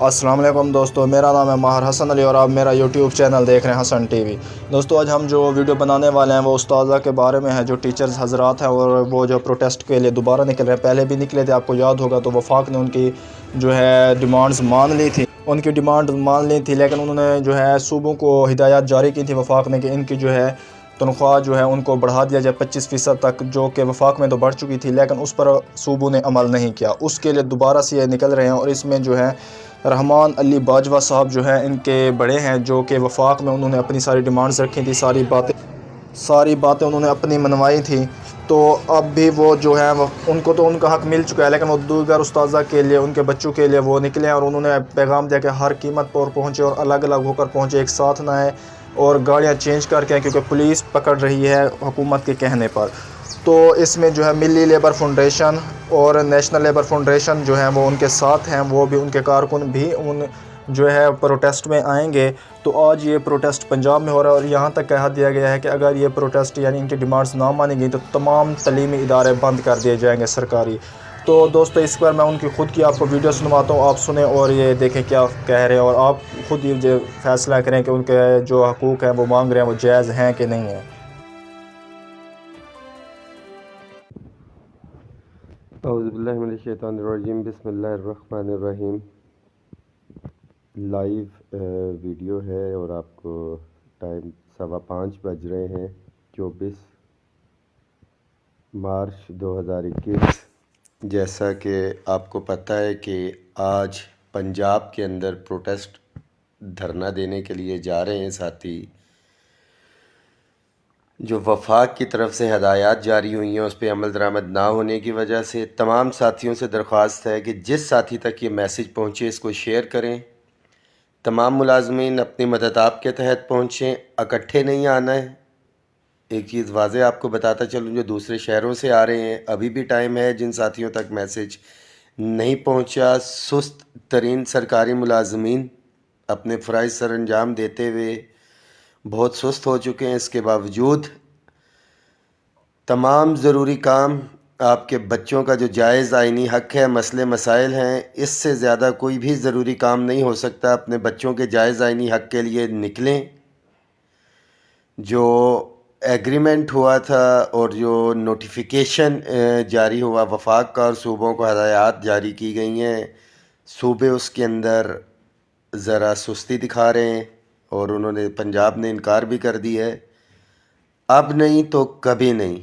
अस्सलाम वालेकुम दोस्तों, मेरा नाम है माहर हसन अली और आप मेरा यूट्यूब चैनल देख रहे हैं हसन टीवी। दोस्तों, आज हम जो वीडियो बनाने वाले हैं वो उस्ताज़ा के बारे में है, जो टीचर्स हजरात हैं और वो जो प्रोटेस्ट के लिए दोबारा निकल रहे हैं। पहले भी निकले थे, आपको याद होगा, तो वफाक ने उनकी जो है डिमांड्स मान ली थी, उनकी डिमांड मान ली थी, लेकिन उन्होंने जो है सूबों को हिदायत जारी की थी वफाक ने कि इनकी जो है तनख्वाह जो है उनको बढ़ा दिया जाए 25% तक, जो कि वफाक में तो बढ़ चुकी थी, लेकिन उस पर सूबों ने अमल नहीं किया। उसके लिए दोबारा से ये निकल रहे हैं और इसमें जो है रहमान अली बाजवा साहब जो हैं इनके बड़े हैं, जो कि वफाक में उन्होंने अपनी सारी डिमांड्स रखी थी, सारी बातें उन्होंने अपनी मनवाई थी। तो अब भी वो जो है उनको तो उनका हक़ मिल चुका है, लेकिन वो दीगर उस्ताज़ा के लिए, उनके बच्चों के लिए वो निकले और उन्होंने पैगाम दिया कि हर कीमत पर पहुँचे और अलग अलग होकर पहुँचे, एक साथ ना आए और गाड़ियाँ चेंज करके, क्योंकि पुलिस पकड़ रही है हुकूमत के कहने पर। तो इसमें जो है मिली लेबर फाउंडेशन और नेशनल लेबर फाउंडेशन जो है वो उनके साथ हैं, वो भी उनके कारकुन भी उन जो है प्रोटेस्ट में आएंगे। तो आज ये प्रोटेस्ट पंजाब में हो रहा है और यहाँ तक कह दिया गया है कि अगर ये प्रोटेस्ट यानी इनकी डिमांड्स ना मानी गई तो तमाम तलीमी इदारे बंद कर दिए जाएंगे सरकारी। तो दोस्तों, इस पर मैं उनकी ख़ुद की आपको वीडियो सुनवाता हूँ, आप सुने और ये देखें क्या कह रहे हैं और आप ख़ुद ये फैसला करें कि उनके जो हकूक़ हैं वो मांग रहे हैं वो जायज़ हैं कि नहीं है। औज़ुबिल्लाहिमिनश्शैतानिर्रजीम, बिस्मिल्लाहिर्रहमानिर्रहीम। लाइव वीडियो है और आपको टाइम 5:15 बज रहे हैं, 24 मार्च 2021। जैसा कि आपको पता है कि आज पंजाब के अंदर प्रोटेस्ट धरना देने के लिए जा रहे हैं साथी। जो वफाक की तरफ से हदायत जारी हुई हैं उस पर अमल दरामद ना होने की वजह से तमाम साथियों से दरख्वास्त है कि जिस साथी तक ये मैसेज पहुँचे इसको शेयर करें। तमाम मुलाजमीन अपनी मदद आपके तहत पहुँचें, इकट्ठे नहीं आना है। एक चीज़ वाज़े आपको बताता चलूँ, जो दूसरे शहरों से आ रहे हैं अभी भी टाइम है। जिन साथियों तक मैसेज नहीं पहुँचा, सुस्त तरीन सरकारी मुलाजमीन अपने फ़राइज़ सर अंजाम देते हुए बहुत सुस्त हो चुके हैं। इसके बावजूद तमाम ज़रूरी काम, आपके बच्चों का जो जायज़ आइनी हक़ है, मसले मसाइल हैं, इससे ज़्यादा कोई भी ज़रूरी काम नहीं हो सकता। अपने बच्चों के जायज़ आइनी हक़ के लिए निकलें। जो एग्रीमेंट हुआ था और जो नोटिफिकेशन जारी हुआ वफाक का और सूबों को हदायत जारी की गई हैं, सूबे उसके अंदर ज़रा सुस्ती दिखा रहे हैं और उन्होंने, पंजाब ने इनकार भी कर दिया है। अब नहीं तो कभी नहीं,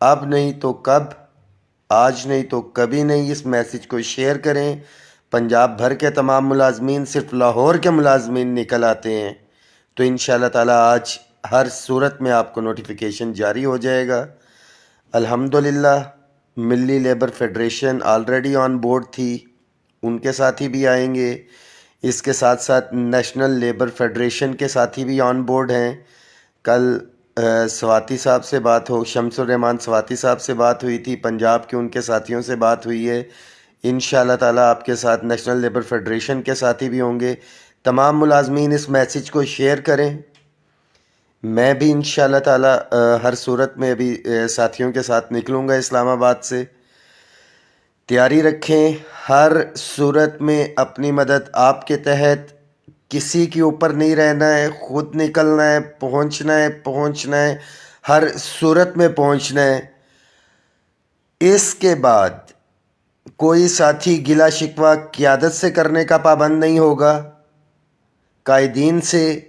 अब नहीं तो कब, आज नहीं तो कभी नहीं। इस मैसेज को शेयर करें। पंजाब भर के तमाम मुलाजमीन, सिर्फ लाहौर के मुलाजमीन निकल आते हैं तो इंशाअल्लाह ताला आज हर सूरत में आपको नोटिफिकेशन जारी हो जाएगा। अल्हम्दुलिल्लाह मिली labour federation already on board थी, उनके साथी भी आएंगे। इसके साथ साथ नेशनल लेबर फेडरेशन के साथी भी ऑन बोर्ड हैं। कल स्वाति साहब से बात हो, शम्सुर रहमान स्वाति साहब से बात हुई थी, पंजाब के उनके साथियों से बात हुई है। इंशाअल्लाह ताला आपके साथ नेशनल लेबर फेडरेशन के साथी भी होंगे। तमाम मुलाजमीन इस मैसेज को शेयर करें। मैं भी इंशाअल्लाह ताला हर सूरत में अभी साथियों के साथ निकलूँगा इस्लामाबाद से। तैयारी रखें, हर सूरत में अपनी मदद आपके तहत, किसी के ऊपर नहीं रहना है, ख़ुद निकलना है, पहुंचना है, हर सूरत में पहुंचना है। इसके बाद कोई साथी गिला शिकवा क़यादत से करने का पाबंद नहीं होगा, कायदीन से।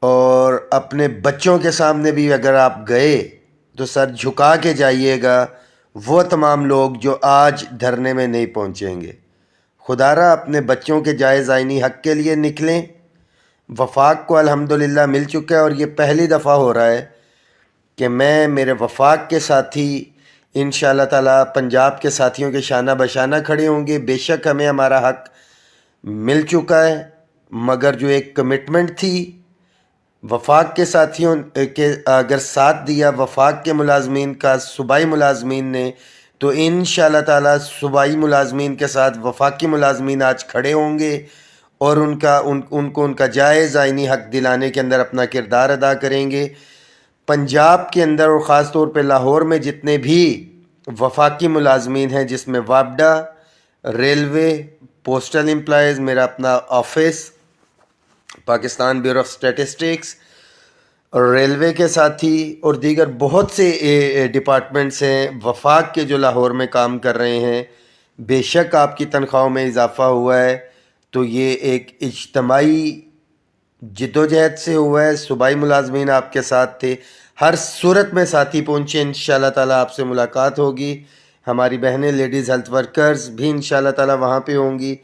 और अपने बच्चों के सामने भी अगर आप गए तो सर झुका के जाइएगा। वो तमाम लोग जो आज धरने में नहीं पहुंचेंगे, खुदारा अपने बच्चों के जायज़ आइनी हक़ के लिए निकलें। वफाक को अल्हम्दुलिल्लाह मिल चुका है और ये पहली दफ़ा हो रहा है कि मैं, मेरे वफाक के साथी इंशाअल्लाह ताला पंजाब के साथियों के शाना बशाना खड़े होंगे। बेशक हमें हमारा हक़ मिल चुका है, मगर जो एक कमिटमेंट थी वफाक के साथियों के अगर साथ दिया वफाक के मुलाजमीन का, सूबाई मुलाजमीन ने, तो इंशाअल्लाह ताला सूबाई मुलाजमीन के साथ वफाकी मुलाजमीन आज खड़े होंगे और उनको उनका जायज़ आइनी हक़ दिलाने के अंदर अपना किरदार अदा करेंगे। पंजाब के अंदर और ख़ास तौर पे लाहौर में जितने भी वफाकी मुलाजमीन हैं, जिसमें वापडा, ریلوے، پوسٹل امپلائیز، میرا اپنا office, Pakistan bureau of statistics, اور ریلوے کے ساتھی اور دیگر بہت سے ڈپارٹمنٹس ہیں وفاق کے جو لاہور میں کام کر رہے ہیں. بے شک آپ کی تنخواہوں میں اضافہ ہوا ہے تو یہ ایک اجتماعی جدوجہد سے ہوا ہے. صوبائی ملازمین آپ کے ساتھ تھے. ہر صورت میں ساتھی پہنچے، انشاءاللہ تعالیٰ آپ سے ملاقات ہوگی. ہماری بہنیں لیڈیز ہیلتھ ورکرز بھی انشاءاللہ تعالیٰ وہاں پہ ہوں گی.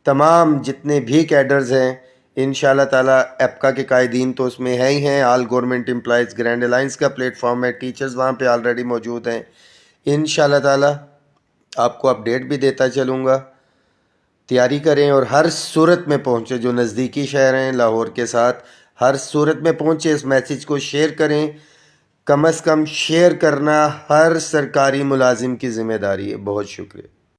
تمام جتنے بھی کیڈرز ہیں انشاءاللہ تعالیٰ، ایپکا کے قائدین تو اس میں ہی ہیں. آل گورنمنٹ امپلائیز گرینڈ الائنس کا پلیٹ فارم ہے، ٹیچرز وہاں پہ آلریڈی موجود ہیں. انشاءاللہ تعالیٰ آپ کو اپڈیٹ بھی دیتا چلوں گا. تیاری کریں اور ہر صورت میں پہنچے. جو نزدیکی شہر ہیں لاہور کے ساتھ، ہر صورت میں پہنچے. اس میسیج کو شیئر کریں. کم از کم شیئر کرنا ہر سرکاری ملازم کی ذمہ داری ہے. بہت شکریہ.